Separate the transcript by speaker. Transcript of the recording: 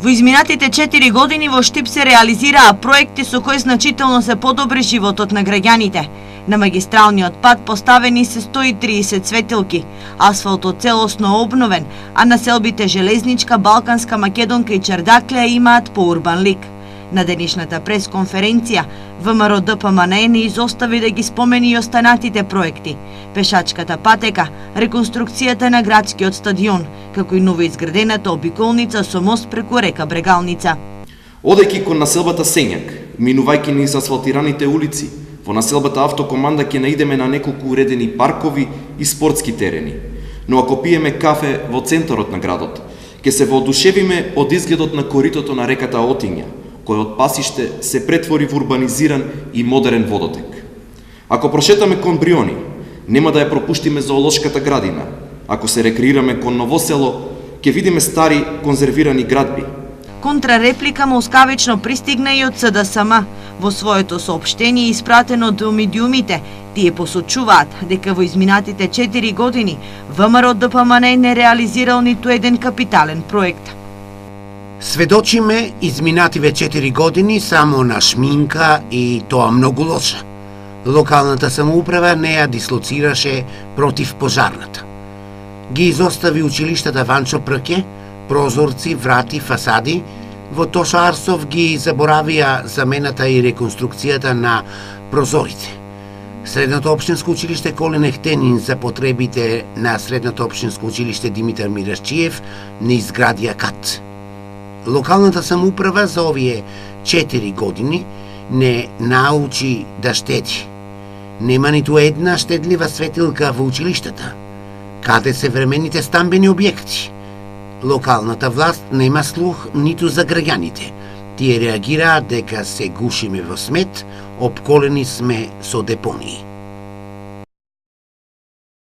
Speaker 1: Во изминатите 4 години во Штип се реализираа проекти со кои значително се подобри животот на граѓаните. На магистралниот пат поставени се 130 светилки, асфалтот целосно обновен, а населбите Железничка, Балканска, Македонка и Чардаклија имаат поурбан лик. На денешната пресконференција, ВМРО ДПМНЕ не изостави да ги спомени и останатите проекти: пешачката патека, реконструкцијата на градскиот стадион, како и новоизградената обиколница со мост преку река Брегалница.
Speaker 2: Одејќи кон населбата Сењак, минувајќи низ асфалтираните улици, во населбата Автокоманда ќе наидеме на неколку уредени паркови и спортски терени. Но ако пиеме кафе во центарот на градот, ќе се воодушевиме од изгледот на коритото на реката Отиња, кој од пасиште се претвори во урбанизиран и модерен водотек. Ако прошетаме кон Бриони, нема да ја пропуштиме зоолошката градина. Ако се рекреираме кон Новосело, ќе видиме стари конзервирани градби.
Speaker 1: Контрареплика москавично пристигна и од СДСМ. Во своето соопштение испратено до медиумите, тие посочуваат дека во изминатите 4 години ВМРО ДПМНЕ не реализирал ниту еден капитален проект.
Speaker 3: Сведочиме изминативе 4 години само на шминка и тоа многу лоша. Локалната самоуправа не ја дислоцираше против пожарната. Ги изостави училиштата Ванчо Прке, прозорци, врати, фасади. Во Тошо Арсов ги заборавија замената и реконструкцијата на прозорите. Средното општинско училиште Колин Ехтенин за потребите на Средното општинско училиште Димитар Мирашчиев не изградија кат. Локалната самоуправа за овие 4 години не научи да штеди. Нема ниту една штедлива светилка во училиштата. Каде се времените стамбени објекти? Локалната власт нема слух ниту за граѓаните. Тие реагираат дека се гушиме во смет, обколени сме со депонии.